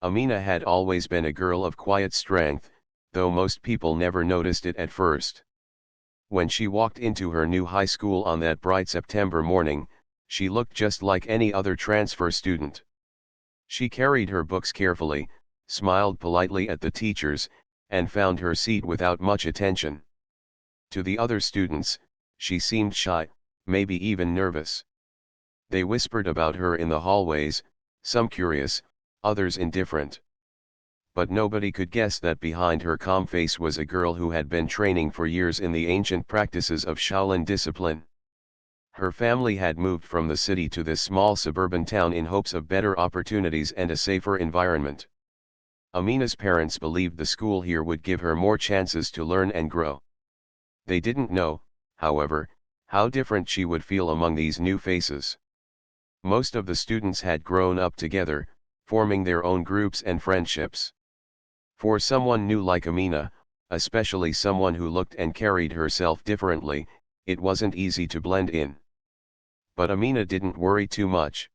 Amina had always been a girl of quiet strength, though most people never noticed it at first. When she walked into her new high school on that bright September morning, she looked just like any other transfer student. She carried her books carefully, smiled politely at the teachers, and found her seat without much attention. To the other students, she seemed shy, maybe even nervous. They whispered about her in the hallways, some curious, others indifferent. But nobody could guess that behind her calm face was a girl who had been training for years in the ancient practices of Shaolin discipline. Her family had moved from the city to this small suburban town in hopes of better opportunities and a safer environment. Amina's parents believed the school here would give her more chances to learn and grow. They didn't know, however, how different she would feel among these new faces. Most of the students had grown up together, forming their own groups and friendships. For someone new like Amina, especially someone who looked and carried herself differently, it wasn't easy to blend in. But Amina didn't worry too much.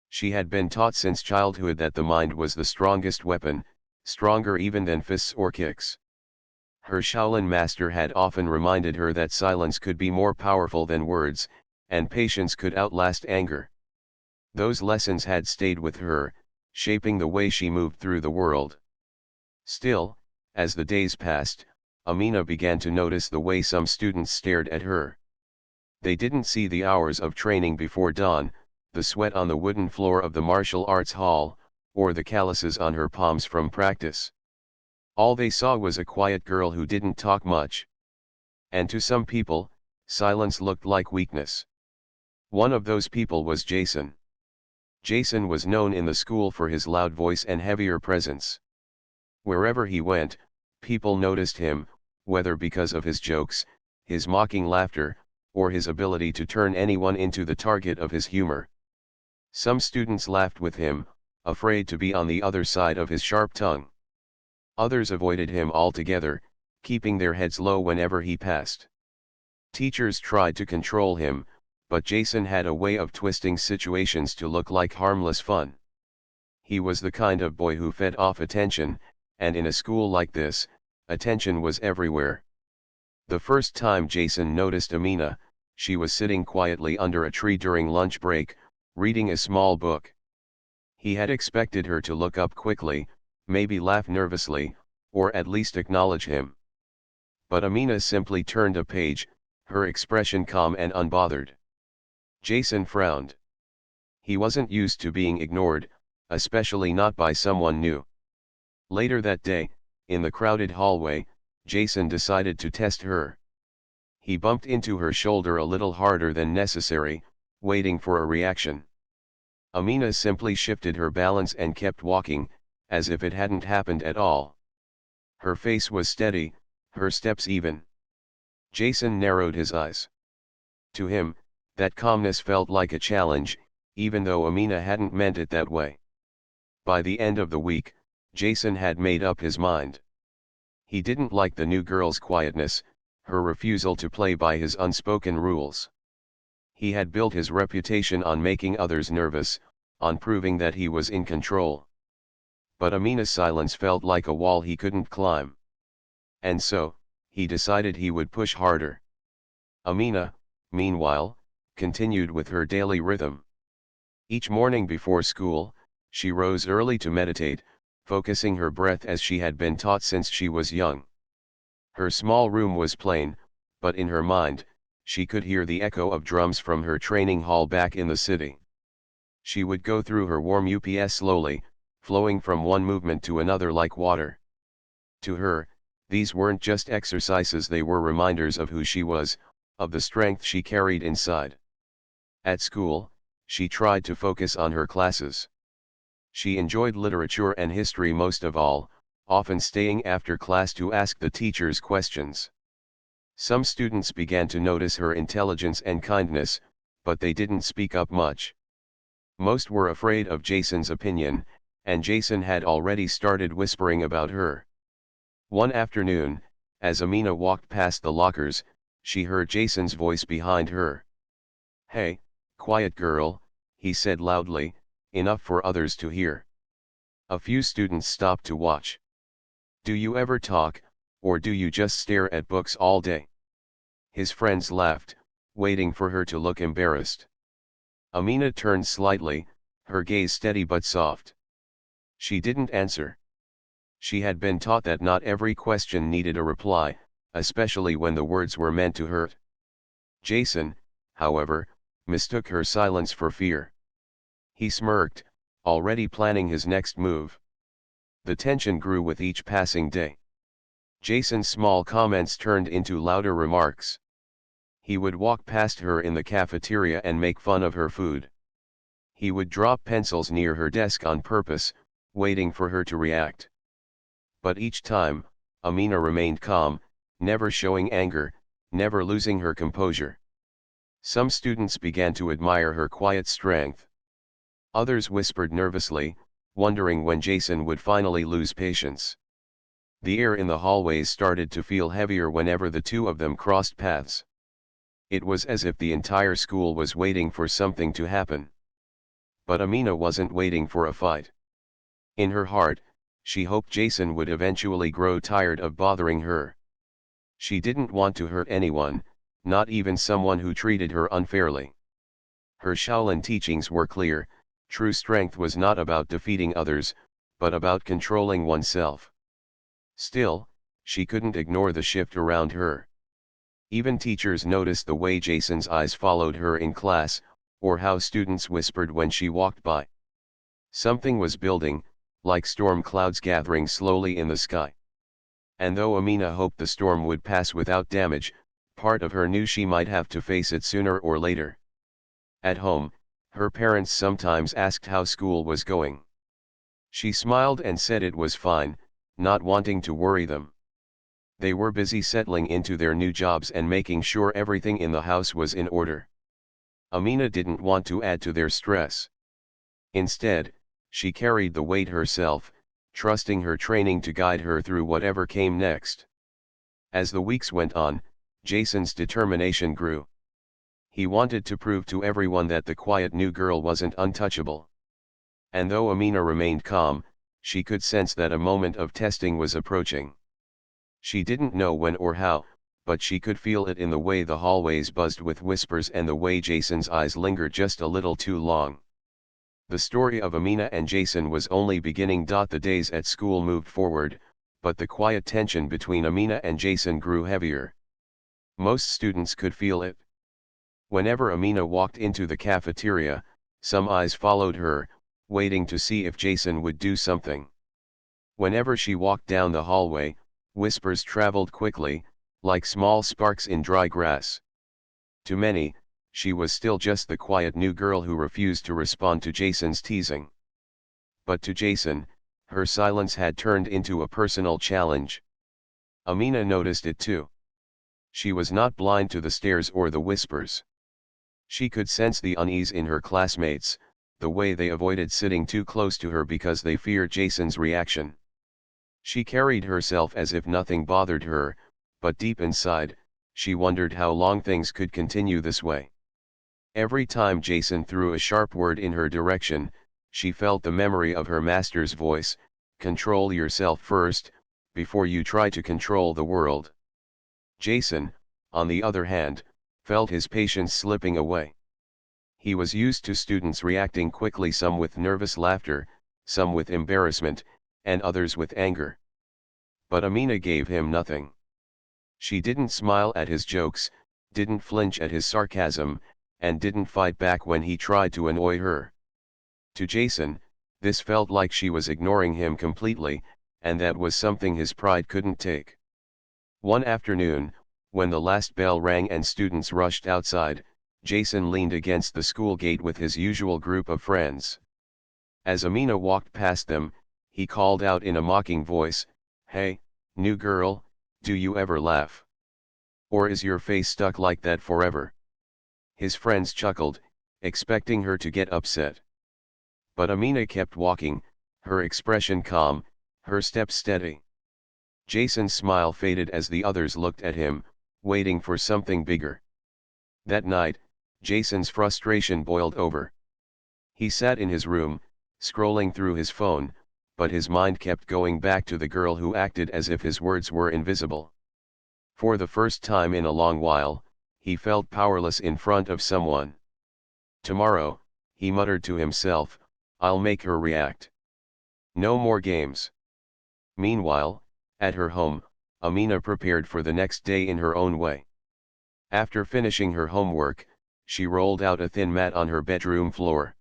She had been taught since childhood that the mind was the strongest weapon, stronger even than fists or kicks. Her Shaolin master had often reminded her that silence could be more powerful than words, and patience could outlast anger. Those lessons had stayed with her, shaping the way she moved through the world. Still, as the days passed, Amina began to notice the way some students stared at her. They didn't see the hours of training before dawn, the sweat on the wooden floor of the martial arts hall, or the calluses on her palms from practice. All they saw was a quiet girl who didn't talk much. And to some people, silence looked like weakness. One of those people was Jason. Jason was known in the school for his loud voice and heavier presence. Wherever he went, people noticed him, whether because of his jokes, his mocking laughter, or his ability to turn anyone into the target of his humor. Some students laughed with him, afraid to be on the other side of his sharp tongue. Others avoided him altogether, keeping their heads low whenever he passed. Teachers tried to control him, but Jason had a way of twisting situations to look like harmless fun. He was the kind of boy who fed off attention, and in a school like this, attention was everywhere. The first time Jason noticed Amina, she was sitting quietly under a tree during lunch break, reading a small book. He had expected her to look up quickly, maybe laugh nervously, or at least acknowledge him. But Amina simply turned a page, her expression calm and unbothered. Jason frowned. He wasn't used to being ignored, especially not by someone new. Later that day, in the crowded hallway, Jason decided to test her. He bumped into her shoulder a little harder than necessary, waiting for a reaction. Amina simply shifted her balance and kept walking, as if it hadn't happened at all. Her face was steady, her steps even. Jason narrowed his eyes. To him, that calmness felt like a challenge, even though Amina hadn't meant it that way. By the end of the week, Jason had made up his mind. He didn't like the new girl's quietness, her refusal to play by his unspoken rules. He had built his reputation on making others nervous, on proving that he was in control. But Amina's silence felt like a wall he couldn't climb. And so, he decided he would push harder. Amina, meanwhile, continued with her daily rhythm. Each morning before school, she rose early to meditate, focusing her breath as she had been taught since she was young. Her small room was plain, but in her mind, she could hear the echo of drums from her training hall back in the city. She would go through her warm UPS slowly, flowing from one movement to another like water. To her, these weren't just exercises, they were reminders of who she was, of the strength she carried inside. At school, she tried to focus on her classes. She enjoyed literature and history most of all, often staying after class to ask the teachers questions. Some students began to notice her intelligence and kindness, but they didn't speak up much. Most were afraid of Jason's opinion, and Jason had already started whispering about her. One afternoon, as Amina walked past the lockers, she heard Jason's voice behind her. "Hey, quiet girl," he said loudly, enough for others to hear. A few students stopped to watch. "Do you ever talk, or do you just stare at books all day?" His friends laughed, waiting for her to look embarrassed. Amina turned slightly, her gaze steady but soft. She didn't answer. She had been taught that not every question needed a reply, especially when the words were meant to hurt. Jason, however, mistook her silence for fear. He smirked, already planning his next move. The tension grew with each passing day. Jason's small comments turned into louder remarks. He would walk past her in the cafeteria and make fun of her food. He would drop pencils near her desk on purpose, waiting for her to react. But each time, Amina remained calm, never showing anger, never losing her composure. Some students began to admire her quiet strength. Others whispered nervously, wondering when Jason would finally lose patience. The air in the hallways started to feel heavier whenever the two of them crossed paths. It was as if the entire school was waiting for something to happen. But Amina wasn't waiting for a fight. In her heart, she hoped Jason would eventually grow tired of bothering her. She didn't want to hurt anyone, not even someone who treated her unfairly. Her Shaolin teachings were clear: true strength was not about defeating others, but about controlling oneself. Still, she couldn't ignore the shift around her. Even teachers noticed the way Jason's eyes followed her in class, or how students whispered when she walked by. Something was building, like storm clouds gathering slowly in the sky. And though Amina hoped the storm would pass without damage, part of her knew she might have to face it sooner or later. At home, her parents sometimes asked how school was going. She smiled and said it was fine, not wanting to worry them. They were busy settling into their new jobs and making sure everything in the house was in order. Amina didn't want to add to their stress. Instead, she carried the weight herself, trusting her training to guide her through whatever came next. As the weeks went on, Jason's determination grew. He wanted to prove to everyone that the quiet new girl wasn't untouchable. And though Amina remained calm, she could sense that a moment of testing was approaching. She didn't know when or how, but she could feel it in the way the hallways buzzed with whispers and the way Jason's eyes lingered just a little too long. The story of Amina and Jason was only beginning. The days at school moved forward, but the quiet tension between Amina and Jason grew heavier. Most students could feel it. Whenever Amina walked into the cafeteria, some eyes followed her, waiting to see if Jason would do something. Whenever she walked down the hallway, whispers traveled quickly, like small sparks in dry grass. To many, she was still just the quiet new girl who refused to respond to Jason's teasing. But to Jason, her silence had turned into a personal challenge. Amina noticed it too. She was not blind to the stares or the whispers. She could sense the unease in her classmates, the way they avoided sitting too close to her because they feared Jason's reaction. She carried herself as if nothing bothered her, but deep inside, she wondered how long things could continue this way. Every time Jason threw a sharp word in her direction, she felt the memory of her master's voice: control yourself first, before you try to control the world. Jason, on the other hand, felt his patience slipping away. He was used to students reacting quickly, some with nervous laughter, some with embarrassment, and others with anger. But Amina gave him nothing. She didn't smile at his jokes, didn't flinch at his sarcasm, and didn't fight back when he tried to annoy her. To Jason, this felt like she was ignoring him completely, and that was something his pride couldn't take. One afternoon, when the last bell rang and students rushed outside, Jason leaned against the school gate with his usual group of friends. As Amina walked past them, he called out in a mocking voice, "Hey, new girl, do you ever laugh? Or is your face stuck like that forever?" His friends chuckled, expecting her to get upset. But Amina kept walking, her expression calm, her steps steady. Jason's smile faded as the others looked at him, waiting for something bigger. That night, Jason's frustration boiled over. He sat in his room, scrolling through his phone, but his mind kept going back to the girl who acted as if his words were invisible. For the first time in a long while, he felt powerless in front of someone. Tomorrow, he muttered to himself, I'll make her react. No more games. Meanwhile, at her home, Amina prepared for the next day in her own way. After finishing her homework, she rolled out a thin mat on her bedroom floor.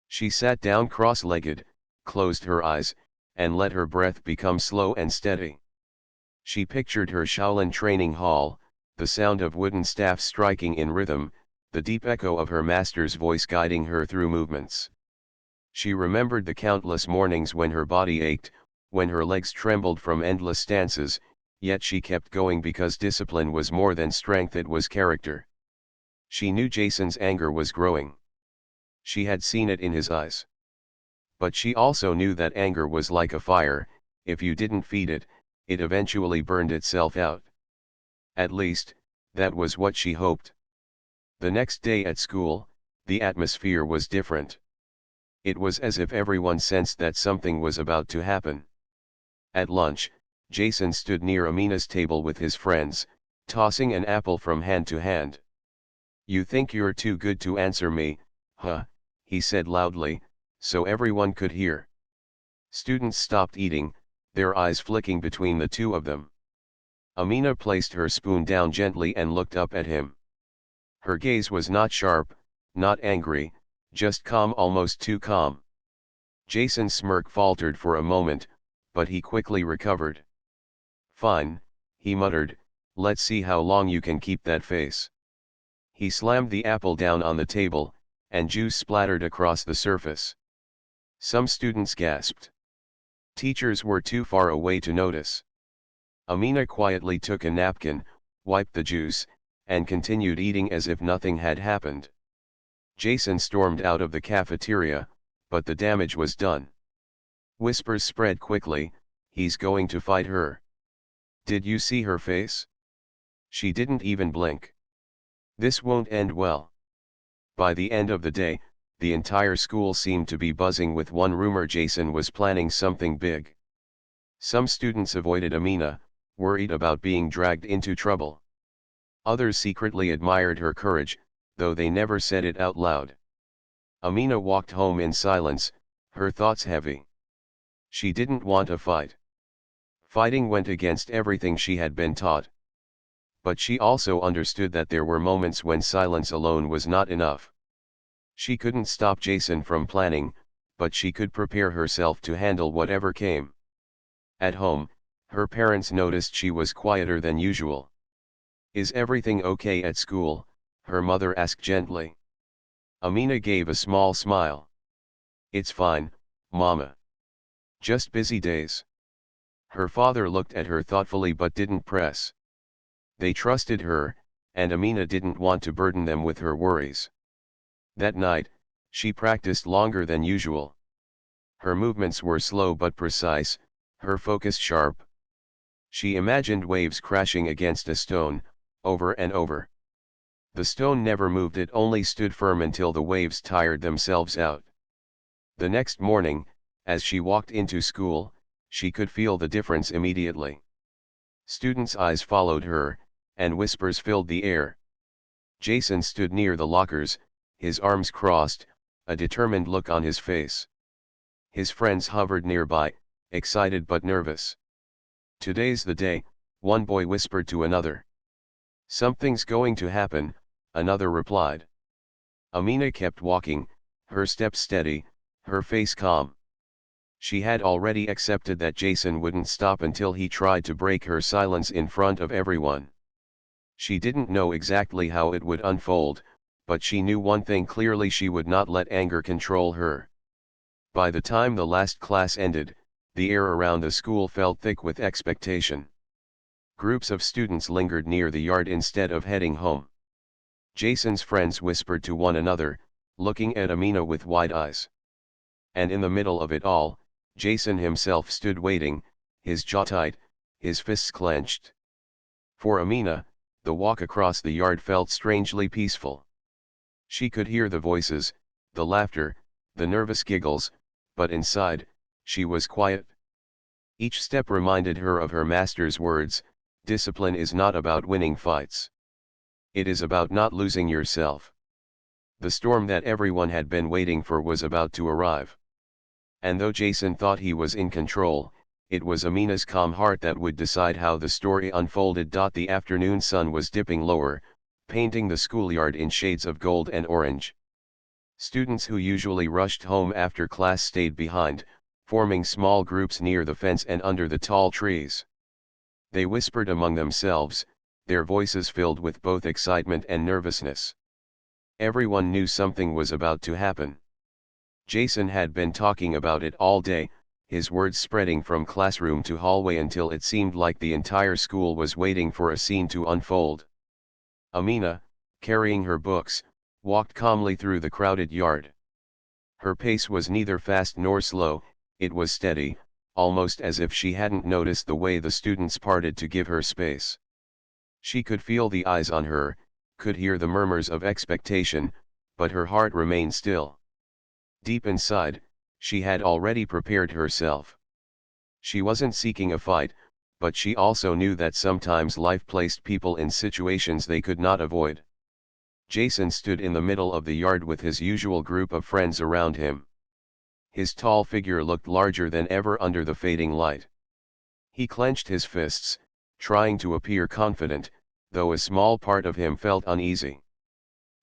She sat down cross-legged, closed her eyes, and let her breath become slow and steady. She pictured her Shaolin training hall, the sound of wooden staffs striking in rhythm, the deep echo of her master's voice guiding her through movements. She remembered the countless mornings when her body ached, when her legs trembled from endless stances, yet she kept going because discipline was more than strength, it was character. She knew Jason's anger was growing. She had seen it in his eyes. But she also knew that anger was like a fire, if you didn't feed it, it eventually burned itself out. At least, that was what she hoped. The next day at school, the atmosphere was different. It was as if everyone sensed that something was about to happen. At lunch, Jason stood near Amina's table with his friends, tossing an apple from hand to hand. You think you're too good to answer me, huh? He said loudly, so everyone could hear. Students stopped eating, their eyes flicking between the two of them. Amina placed her spoon down gently and looked up at him. Her gaze was not sharp, not angry, just calm, almost too calm. Jason's smirk faltered for a moment, but he quickly recovered. Fine, he muttered, let's see how long you can keep that face. He slammed the apple down on the table, and juice splattered across the surface. Some students gasped. Teachers were too far away to notice. Amina quietly took a napkin, wiped the juice, and continued eating as if nothing had happened. Jason stormed out of the cafeteria, but the damage was done. Whispers spread quickly, he's going to fight her. Did you see her face? She didn't even blink. This won't end well. By the end of the day, the entire school seemed to be buzzing with one rumor: Jason was planning something big. Some students avoided Amina, worried about being dragged into trouble. Others secretly admired her courage, though they never said it out loud. Amina walked home in silence, her thoughts heavy. She didn't want a fight. Fighting went against everything she had been taught. But she also understood that there were moments when silence alone was not enough. She couldn't stop Jason from planning, but she could prepare herself to handle whatever came. At home, her parents noticed she was quieter than usual. Is everything okay at school? Her mother asked gently. Amina gave a small smile. It's fine, Mama. Just busy days. Her father looked at her thoughtfully but didn't press. They trusted her, and Amina didn't want to burden them with her worries. That night, she practiced longer than usual. Her movements were slow but precise, her focus sharp. She imagined waves crashing against a stone, over and over. The stone never moved, it only stood firm until the waves tired themselves out. The next morning, as she walked into school, she could feel the difference immediately. Students' eyes followed her, and whispers filled the air. Jason stood near the lockers, his arms crossed, a determined look on his face. His friends hovered nearby, excited but nervous. Today's the day, one boy whispered to another. Something's going to happen, another replied. Amina kept walking, her steps steady, her face calm. She had already accepted that Jason wouldn't stop until he tried to break her silence in front of everyone. She didn't know exactly how it would unfold, but she knew one thing clearly: she would not let anger control her. By the time the last class ended, the air around the school felt thick with expectation. Groups of students lingered near the yard instead of heading home. Jason's friends whispered to one another, looking at Amina with wide eyes. And in the middle of it all, Jason himself stood waiting, his jaw tight, his fists clenched. For Amina, the walk across the yard felt strangely peaceful. She could hear the voices, the laughter, the nervous giggles, but inside, She was quiet. Each step reminded her of her master's words, discipline is not about winning fights. It is about not losing yourself. The storm that everyone had been waiting for was about to arrive. And though Jason thought he was in control, it was Amina's calm heart that would decide how the story unfolded. The afternoon sun was dipping lower, painting the schoolyard in shades of gold and orange. Students who usually rushed home after class stayed behind, forming small groups near the fence and under the tall trees. They whispered among themselves, their voices filled with both excitement and nervousness. Everyone knew something was about to happen. Jason had been talking about it all day, his words spreading from classroom to hallway until it seemed like the entire school was waiting for a scene to unfold. Amina, carrying her books, walked calmly through the crowded yard. Her pace was neither fast nor slow, it was steady, almost as if she hadn't noticed the way the students parted to give her space. She could feel the eyes on her, could hear the murmurs of expectation, but her heart remained still. Deep inside, she had already prepared herself. She wasn't seeking a fight, but she also knew that sometimes life placed people in situations they could not avoid. Jason stood in the middle of the yard with his usual group of friends around him. His tall figure looked larger than ever under the fading light. He clenched his fists, trying to appear confident, though a small part of him felt uneasy.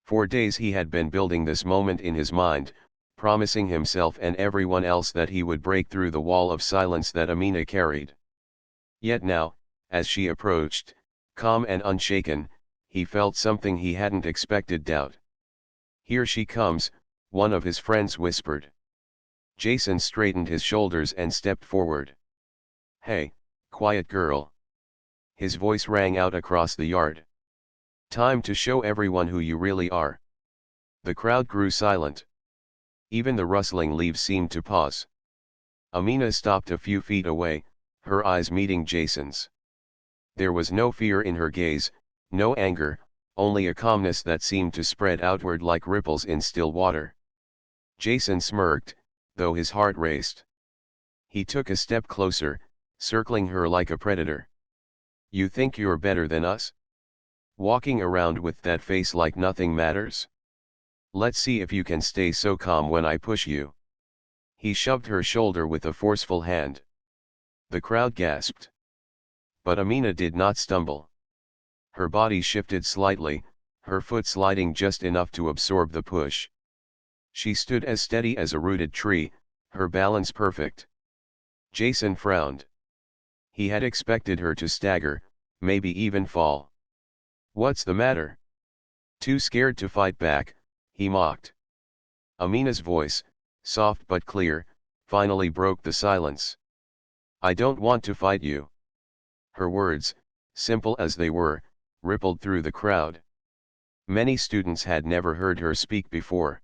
For days he had been building this moment in his mind, promising himself and everyone else that he would break through the wall of silence that Amina carried. Yet now, as she approached, calm and unshaken, he felt something he hadn't expected: doubt. "Here she comes," one of his friends whispered. Jason straightened his shoulders and stepped forward. "Hey, quiet girl." His voice rang out across the yard. "Time to show everyone who you really are." The crowd grew silent. Even the rustling leaves seemed to pause. Amina stopped a few feet away, her eyes meeting Jason's. There was no fear in her gaze, no anger, only a calmness that seemed to spread outward like ripples in still water. Jason smirked, though his heart raced. He took a step closer, circling her like a predator. "You think you're better than us? Walking around with that face like nothing matters? Let's see if you can stay so calm when I push you." He shoved her shoulder with a forceful hand. The crowd gasped. But Amina did not stumble. Her body shifted slightly, her foot sliding just enough to absorb the push. She stood as steady as a rooted tree, her balance perfect. Jason frowned. He had expected her to stagger, maybe even fall. "What's the matter? Too scared to fight back?" he mocked. Amina's voice, soft but clear, finally broke the silence. "I don't want to fight you." Her words, simple as they were, rippled through the crowd. Many students had never heard her speak before.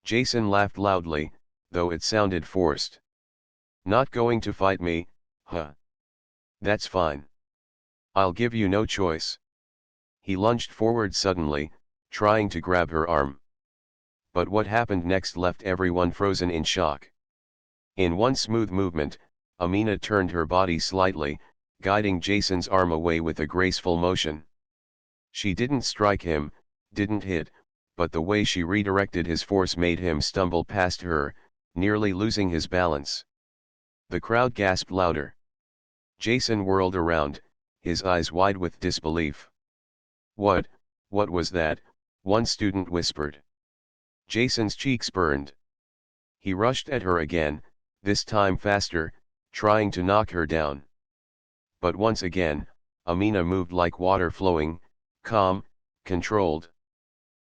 Jason laughed loudly, though it sounded forced. "Not going to fight me, huh? That's fine. I'll give you no choice." He lunged forward suddenly, trying to grab her arm. But what happened next left everyone frozen in shock. In one smooth movement, Amina turned her body slightly, guiding Jason's arm away with a graceful motion. She didn't strike him, didn't hit, but the way she redirected his force made him stumble past her, nearly losing his balance. The crowd gasped louder. Jason whirled around, his eyes wide with disbelief. What was that?" one student whispered. Jason's cheeks burned. He rushed at her again, this time faster, trying to knock her down. But once again, Amina moved like water flowing, calm, controlled.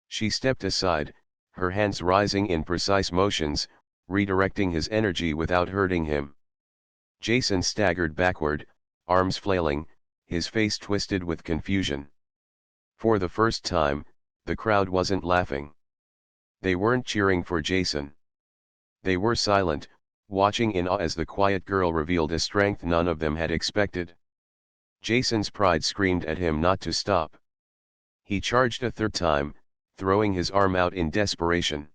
She stepped aside, her hands rising in precise motions, redirecting his energy without hurting him. Jason staggered backward, arms flailing, his face twisted with confusion. For the first time, the crowd wasn't laughing. They weren't cheering for Jason. They were silent, watching in awe as the quiet girl revealed a strength none of them had expected. Jason's pride screamed at him not to stop. He charged a third time, throwing his arm out in desperation.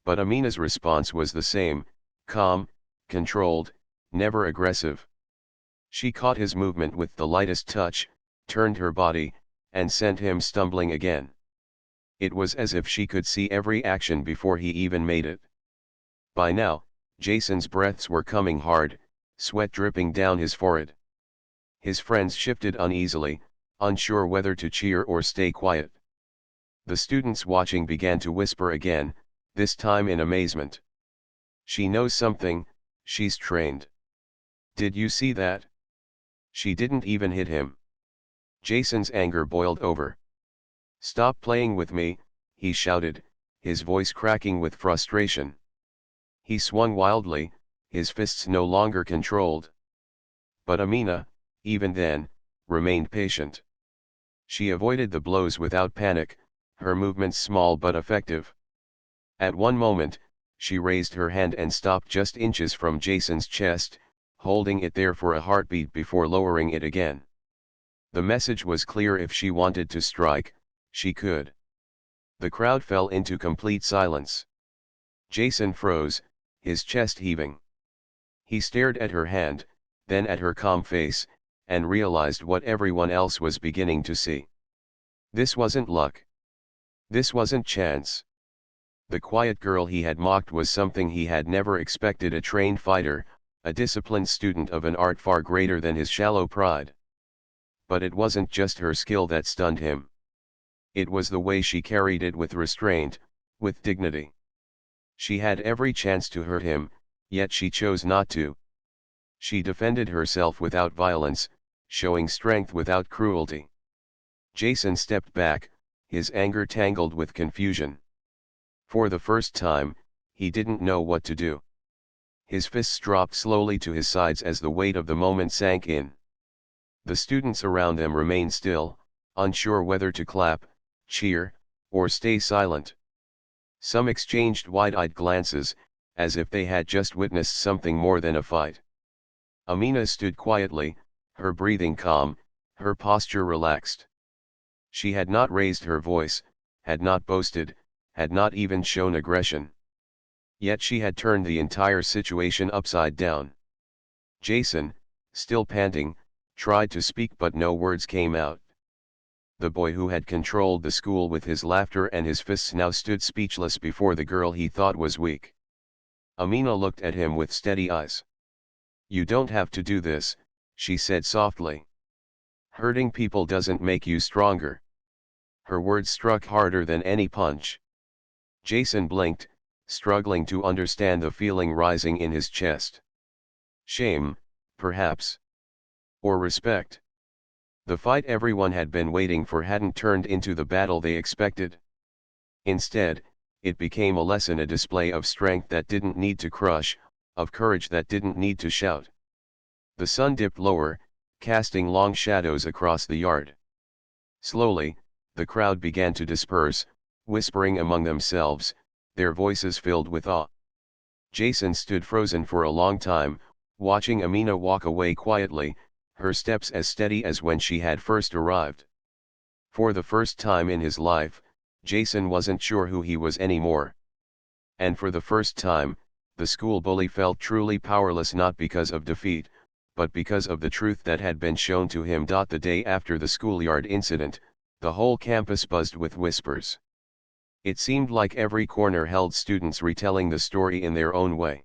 But Amina's response was the same, calm, controlled, never aggressive. She caught his movement with the lightest touch, turned her body, and sent him stumbling again. It was as if she could see every action before he even made it. By now, Jason's breaths were coming hard, sweat dripping down his forehead. His friends shifted uneasily, unsure whether to cheer or stay quiet. The students watching began to whisper again, this time in amazement. She knows something, she's trained. Did you see that? She didn't even hit him. Jason's anger boiled over. Stop playing with me, he shouted, his voice cracking with frustration. He swung wildly, his fists no longer controlled. But Amina, even then, remained patient. She avoided the blows without panic, her movements small but effective. At one moment, she raised her hand and stopped just inches from Jason's chest, holding it there for a heartbeat before lowering it again. The message was clear: if she wanted to strike, she could. The crowd fell into complete silence. Jason froze, his chest heaving. He stared at her hand, then at her calm face, and realized what everyone else was beginning to see. This wasn't luck. This wasn't chance. The quiet girl he had mocked was something he had never expected: a trained fighter, a disciplined student of an art far greater than his shallow pride. But it wasn't just her skill that stunned him. It was the way she carried it, with restraint, with dignity. She had every chance to hurt him, yet she chose not to. She defended herself without violence, showing strength without cruelty. Jason stepped back, his anger tangled with confusion. For the first time, he didn't know what to do. His fists dropped slowly to his sides as the weight of the moment sank in. The students around them remained still, unsure whether to clap, cheer, or stay silent. Some exchanged wide-eyed glances, as if they had just witnessed something more than a fight. Amina stood quietly, her breathing calm, her posture relaxed. She had not raised her voice, had not boasted, had not even shown aggression. Yet she had turned the entire situation upside down. Jason, still panting, tried to speak, but no words came out. The boy who had controlled the school with his laughter and his fists now stood speechless before the girl he thought was weak. Amina looked at him with steady eyes. You don't have to do this, she said softly. Hurting people doesn't make you stronger. Her words struck harder than any punch. Jason blinked, struggling to understand the feeling rising in his chest. Shame, perhaps. Or respect. The fight everyone had been waiting for hadn't turned into the battle they expected. Instead, it became a lesson, a display of strength that didn't need to crush, of courage that didn't need to shout. The sun dipped lower, casting long shadows across the yard. Slowly, the crowd began to disperse, whispering among themselves, their voices filled with awe. Jason stood frozen for a long time, watching Amina walk away quietly, her steps as steady as when she had first arrived. For the first time in his life, Jason wasn't sure who he was anymore. And for the first time, the school bully felt truly powerless, not because of defeat, but because of the truth that had been shown to him. The day after the schoolyard incident, the whole campus buzzed with whispers. It seemed like every corner held students retelling the story in their own way.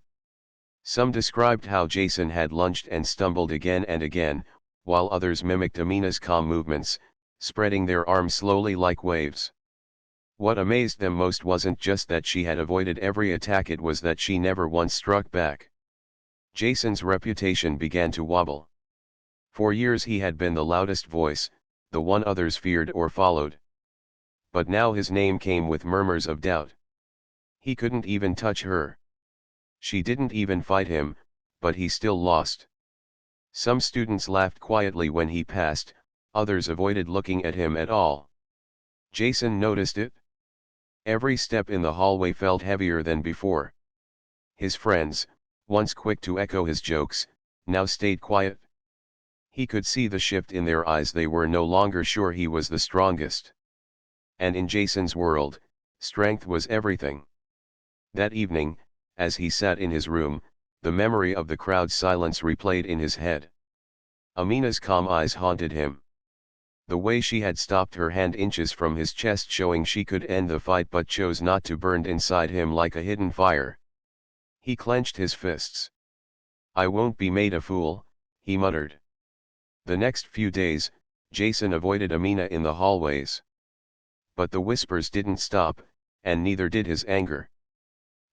Some described how Jason had lunged and stumbled again and again, while others mimicked Amina's calm movements, spreading their arms slowly like waves. What amazed them most wasn't just that she had avoided every attack, it was that she never once struck back. Jason's reputation began to wobble. For years he had been the loudest voice, the one others feared or followed. But now his name came with murmurs of doubt. He couldn't even touch her. She didn't even fight him, but he still lost. Some students laughed quietly when he passed, others avoided looking at him at all. Jason noticed it. Every step in the hallway felt heavier than before. His friends, once quick to echo his jokes, now stayed quiet. He could see the shift in their eyes. They were no longer sure he was the strongest. And in Jason's world, strength was everything. That evening, as he sat in his room, The memory of the crowd's silence replayed in his head. Amina's calm eyes haunted him. The way she had stopped her hand inches from his chest, showing she could end the fight but chose not to, burned inside him like a hidden fire. He clenched his fists. "I won't be made a fool," he muttered. The next few days, Jason avoided Amina in the hallways. But the whispers didn't stop, and neither did his anger.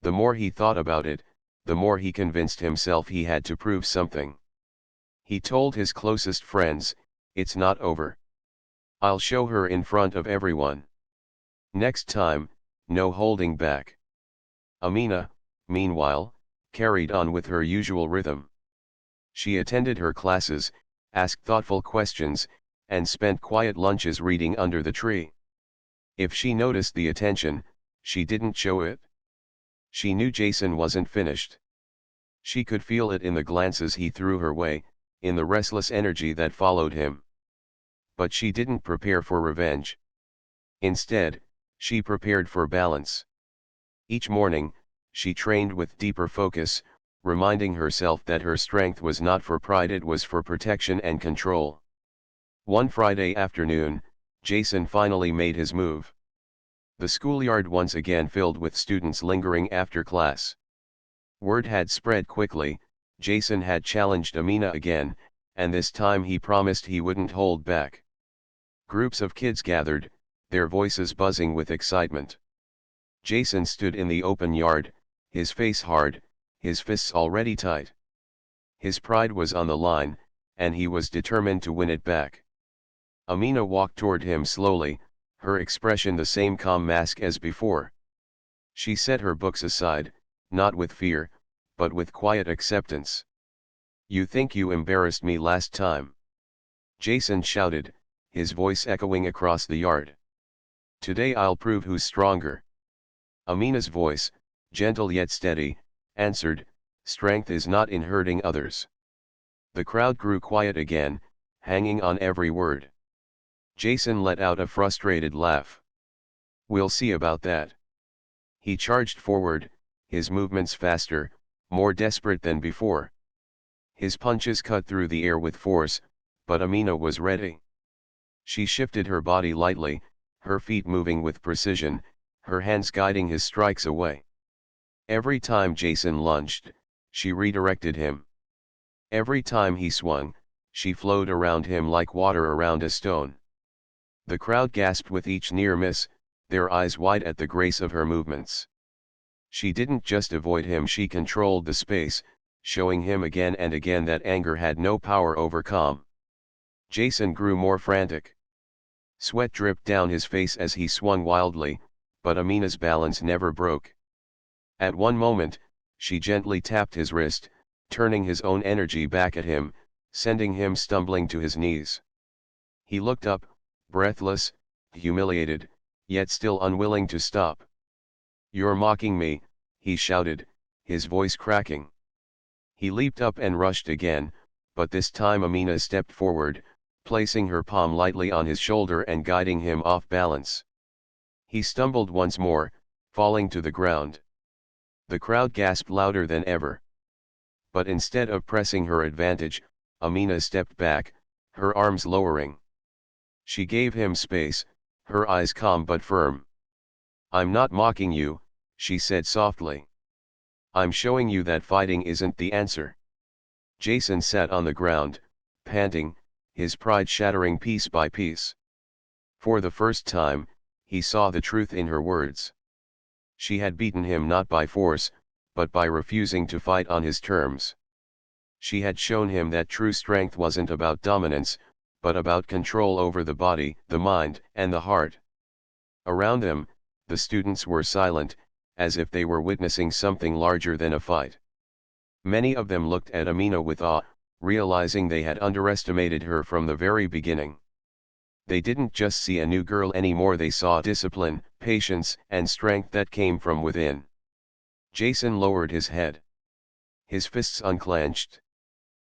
The more he thought about it, the more he convinced himself he had to prove something. He told his closest friends, "It's not over. I'll show her in front of everyone. Next time, no holding back." Amina, meanwhile, carried on with her usual rhythm. She attended her classes, asked thoughtful questions, and spent quiet lunches reading under the tree. If she noticed the attention, she didn't show it. She knew Jason wasn't finished. She could feel it in the glances he threw her way, in the restless energy that followed him. But she didn't prepare for revenge. Instead, she prepared for balance. Each morning, she trained with deeper focus, reminding herself that her strength was not for pride, it was for protection and control. One Friday afternoon, Jason finally made his move. The schoolyard once again filled with students lingering after class. Word had spread quickly, Jason had challenged Amina again, and this time he promised he wouldn't hold back. Groups of kids gathered, their voices buzzing with excitement. Jason stood in the open yard, his face hard, his fists already tight. His pride was on the line, and he was determined to win it back. Amina walked toward him slowly, her expression the same calm mask as before. She set her books aside, not with fear, but with quiet acceptance. "You think you embarrassed me last time?" Jason shouted, his voice echoing across the yard. "Today I'll prove who's stronger." Amina's voice, gentle yet steady, answered, "Strength is not in hurting others." The crowd grew quiet again, hanging on every word. Jason let out a frustrated laugh. "We'll see about that." He charged forward, his movements faster, more desperate than before. His punches cut through the air with force, but Amina was ready. She shifted her body lightly, her feet moving with precision, her hands guiding his strikes away. Every time Jason lunged, she redirected him. Every time he swung, she flowed around him like water around a stone. The crowd gasped with each near miss, their eyes wide at the grace of her movements. She didn't just avoid him, she controlled the space, showing him again and again that anger had no power over calm. Jason grew more frantic. Sweat dripped down his face as he swung wildly, but Amina's balance never broke. At one moment, she gently tapped his wrist, turning his own energy back at him, sending him stumbling to his knees. He looked up, breathless, humiliated, yet still unwilling to stop. "You're mocking me," he shouted, his voice cracking. He leaped up and rushed again, but this time Amina stepped forward, placing her palm lightly on his shoulder and guiding him off balance. He stumbled once more, falling to the ground. The crowd gasped louder than ever. But instead of pressing her advantage, Amina stepped back, her arms lowering. She gave him space, her eyes calm but firm. "I'm not mocking you," she said softly. "I'm showing you that fighting isn't the answer." Jason sat on the ground, panting, his pride shattering piece by piece. For the first time, he saw the truth in her words. She had beaten him not by force, but by refusing to fight on his terms. She had shown him that true strength wasn't about dominance, but about control over the body, the mind, and the heart. Around them, the students were silent, as if they were witnessing something larger than a fight. Many of them looked at Amina with awe, realizing they had underestimated her from the very beginning. They didn't just see a new girl anymore, they saw discipline, patience, and strength that came from within. Jason lowered his head. His fists unclenched.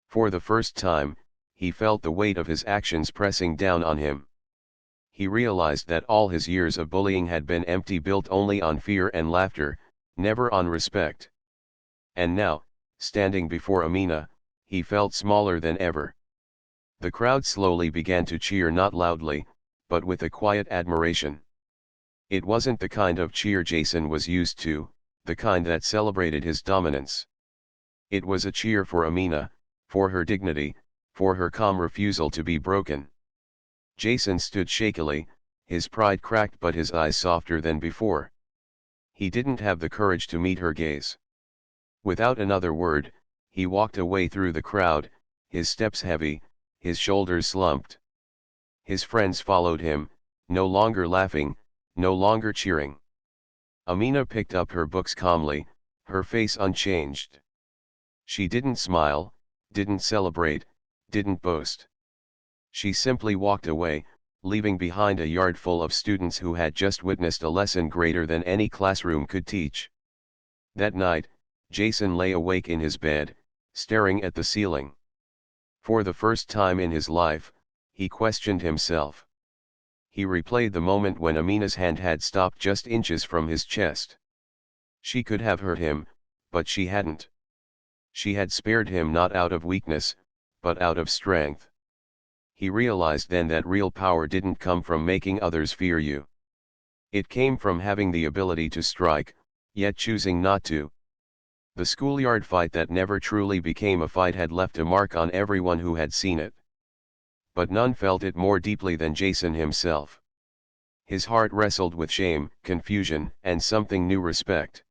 For the first time, he felt the weight of his actions pressing down on him. He realized that all his years of bullying had been empty, built only on fear and laughter, never on respect. And now, Standing before Amina, he felt smaller than ever. The crowd slowly began to cheer, not loudly, but with a quiet admiration. It wasn't the kind of cheer Jason was used to, the kind that celebrated his dominance. It was a cheer for Amina, for her dignity, for her calm refusal to be broken. Jason stood shakily, his pride cracked but his eyes softer than before. He didn't have the courage to meet her gaze. Without another word, he walked away through the crowd, his steps heavy, his shoulders slumped. His friends followed him, no longer laughing, no longer cheering. Amina picked up her books calmly, her face unchanged. She didn't smile, didn't celebrate, didn't boast. She simply walked away, leaving behind a yard full of students who had just witnessed a lesson greater than any classroom could teach. That night, Jason lay awake in his bed, staring at the ceiling. For the first time in his life, he questioned himself. He replayed the moment when Amina's hand had stopped just inches from his chest. She could have hurt him, but she hadn't. She had spared him not out of weakness, but out of strength. He realized then that real power didn't come from making others fear you. It came from having the ability to strike, yet choosing not to. The schoolyard fight that never truly became a fight had left a mark on everyone who had seen it. But none felt it more deeply than Jason himself. His heart wrestled with shame, confusion, and something new, respect.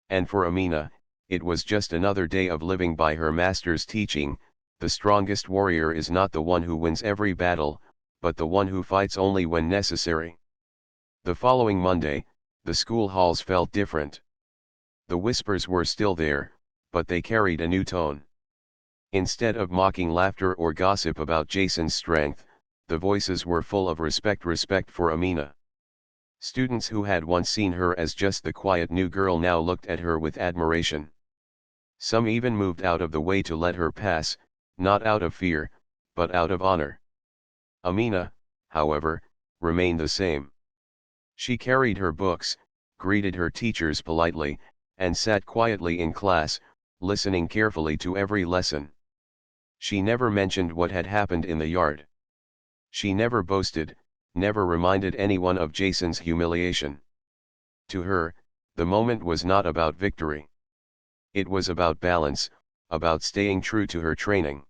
And for Amina, it was just another day of living by her master's teaching: the strongest warrior is not the one who wins every battle, but the one who fights only when necessary. The following Monday, the school halls felt different. The whispers were still there, but they carried a new tone. Instead of mocking laughter or gossip about Jason's strength, the voices were full of respect for Amina. Students who had once seen her as just the quiet new girl now looked at her with admiration. Some even moved out of the way to let her pass, not out of fear, but out of honor. Amina, however, remained the same. She carried her books, greeted her teachers politely, and sat quietly in class, listening carefully to every lesson. She never mentioned what had happened in the yard. She never boasted, never reminded anyone of Jason's humiliation. To her, the moment was not about victory. It was about balance, about staying true to her training.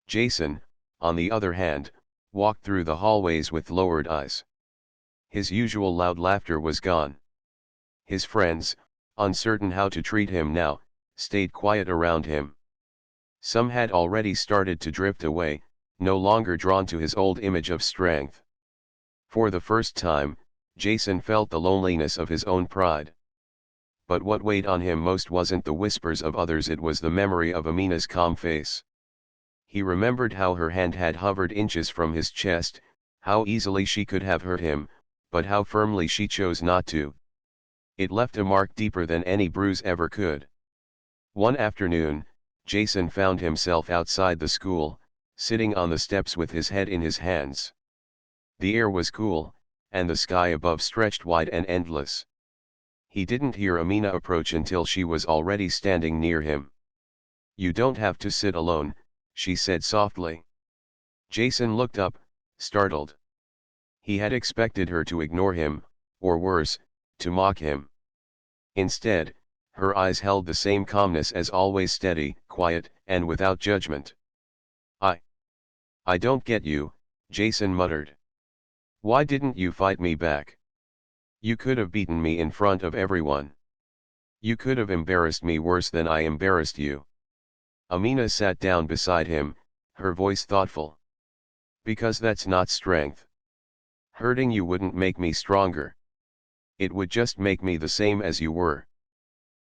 Jason, on the other hand, walked through the hallways with lowered eyes. His usual loud laughter was gone. His friends, uncertain how to treat him now, stayed quiet around him. Some had already started to drift away, no longer drawn to his old image of strength. For the first time, Jason felt the loneliness of his own pride. But what weighed on him most wasn't the whispers of others, it was the memory of Amina's calm face. He remembered how her hand had hovered inches from his chest, how easily she could have hurt him, but how firmly she chose not to. It left a mark deeper than any bruise ever could. One afternoon, Jason found himself outside the school, sitting on the steps with his head in his hands. The air was cool, and the sky above stretched wide and endless. He didn't hear Amina approach until she was already standing near him. "You don't have to sit alone," she said softly. Jason looked up, startled. He had expected her to ignore him, or worse, to mock him. Instead, her eyes held the same calmness as always, steady, quiet, and without judgment. I don't get you," Jason muttered. "Why didn't you fight me back? You could have beaten me in front of everyone. You could have embarrassed me worse than I embarrassed you." Amina sat down beside him, her voice thoughtful. "Because that's not strength. Hurting you wouldn't make me stronger. It would just make me the same as you were."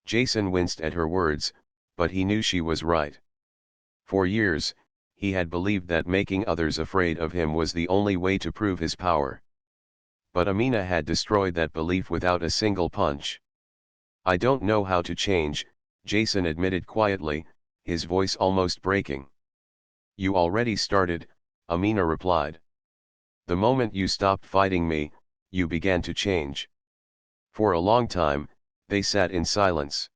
Jason winced at her words, but he knew she was right. For years, he had believed that making others afraid of him was the only way to prove his power. But Amina had destroyed that belief without a single punch. "I don't know how to change," Jason admitted quietly, his voice almost breaking. "You already started," Amina replied. "The moment you stopped fighting me, you began to change." For a long time, they sat in silence.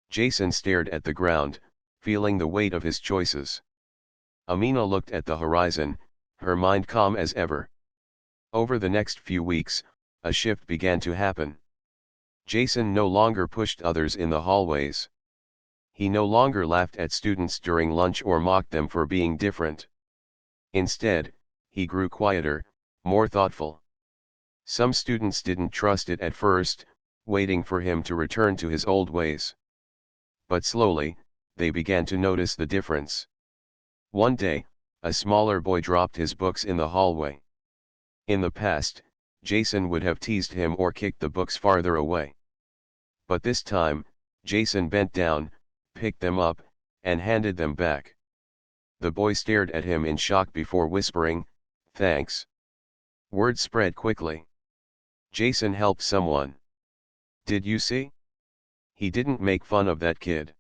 Jason stared at the ground, feeling the weight of his choices. Amina looked at the horizon, her mind calm as ever. Over the next few weeks, a shift began to happen. Jason no longer pushed others in the hallways. He no longer laughed at students during lunch or mocked them for being different. Instead, he grew quieter, more thoughtful. Some students didn't trust it at first, waiting for him to return to his old ways. But slowly, they began to notice the difference. One day, a smaller boy dropped his books in the hallway. In the past, Jason would have teased him or kicked the books farther away. But this time, Jason bent down, picked them up, and handed them back. The boy stared at him in shock before whispering, "Thanks." Word spread quickly. Jason helped someone. Did you see? He didn't make fun of that kid.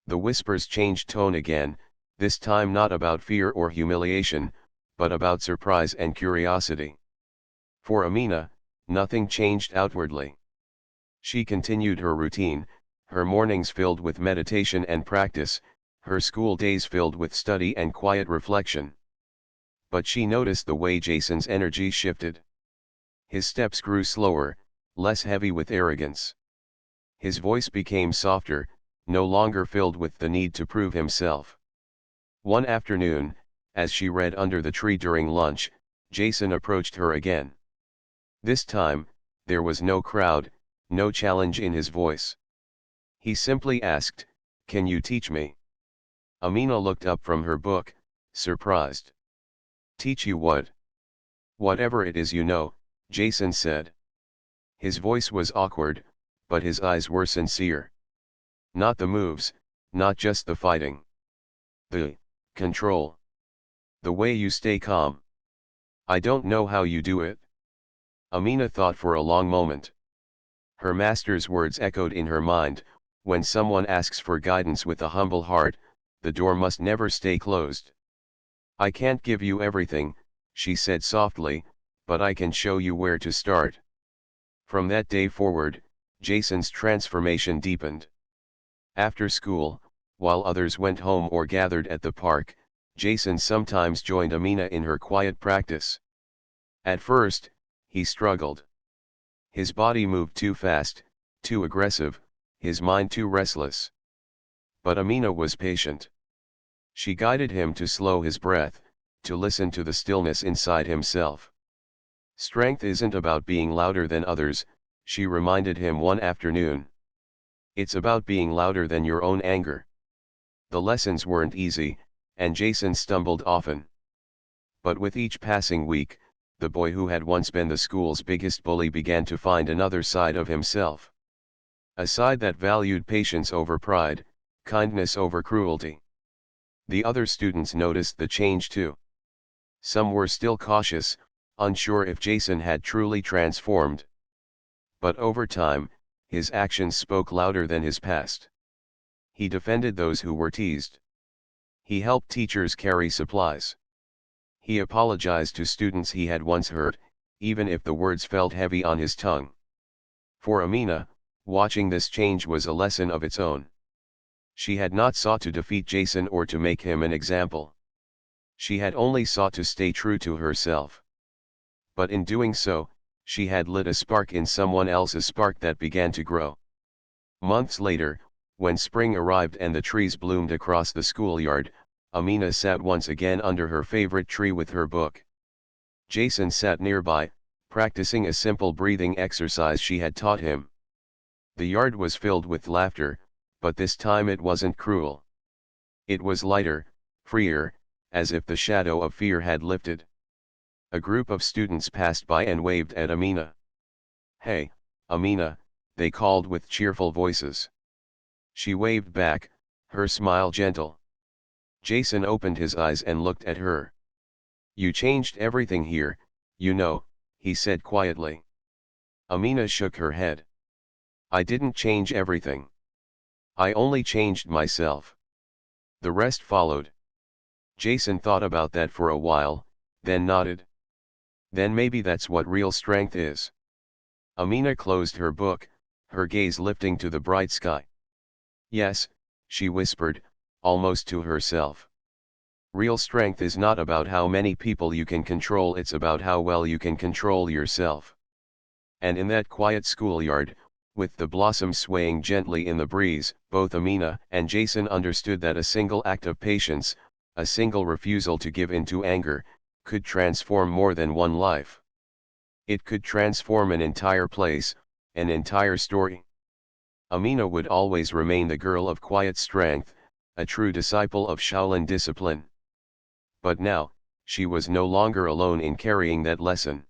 The whispers changed tone again, this time not about fear or humiliation, but about surprise and curiosity. For Amina, nothing changed outwardly. She continued her routine, her mornings filled with meditation and practice, her school days filled with study and quiet reflection. But she noticed the way Jason's energy shifted. His steps grew slower, less heavy with arrogance. His voice became softer, no longer filled with the need to prove himself. One afternoon, as she read under the tree during lunch, Jason approached her again. This time, there was no crowd, no challenge in his voice. He simply asked, "Can you teach me?" Amina looked up from her book, surprised. "Teach you what?" "Whatever it is you know," Jason said. His voice was awkward, but his eyes were sincere. Not the moves, not just the fighting. The control. The way you stay calm. "I don't know how you do it." Amina thought for a long moment. Her master's words echoed in her mind, when someone asks for guidance with a humble heart, the door must never stay closed. "I can't give you everything," she said softly, "but I can show you where to start." From that day forward, Jason's transformation deepened. After school, while others went home or gathered at the park, Jason sometimes joined Amina in her quiet practice. At first, he struggled. His body moved too fast, too aggressive, his mind too restless. But Amina was patient. She guided him to slow his breath, to listen to the stillness inside himself. "Strength isn't about being louder than others," she reminded him one afternoon. "It's about being louder than your own anger." The lessons weren't easy, and Jason stumbled often. But with each passing week, the boy who had once been the school's biggest bully began to find another side of himself. A side that valued patience over pride, kindness over cruelty. The other students noticed the change too. Some were still cautious, unsure if Jason had truly transformed. But over time, his actions spoke louder than his past. He defended those who were teased. He helped teachers carry supplies. He apologized to students he had once hurt, even if the words felt heavy on his tongue. For Amina, watching this change was a lesson of its own. She had not sought to defeat Jason or to make him an example. She had only sought to stay true to herself. But in doing so, she had lit a spark in someone else, a spark that began to grow. Months later, when spring arrived and the trees bloomed across the schoolyard, Amina sat once again under her favorite tree with her book. Jason sat nearby, practicing a simple breathing exercise she had taught him. The yard was filled with laughter, but this time it wasn't cruel. It was lighter, freer, as if the shadow of fear had lifted. A group of students passed by and waved at Amina. "Hey, Amina," they called with cheerful voices. She waved back, her smile gentle. Jason opened his eyes and looked at her. "You changed everything here, you know," he said quietly. Amina shook her head. "I didn't change everything. I only changed myself." The rest followed. Jason thought about that for a while, then nodded. "Then maybe that's what real strength is." Amina closed her book, her gaze lifting to the bright sky. Yes, she whispered, almost to herself. Real strength is not about how many people you can control, it's about how well you can control yourself. And in that quiet schoolyard, with the blossoms swaying gently in the breeze, both Amina and Jason understood that a single act of patience, a single refusal to give in to anger, could transform more than one life. It could transform an entire place, an entire story. Amina would always remain the girl of quiet strength, a true disciple of Shaolin discipline. But now, she was no longer alone in carrying that lesson.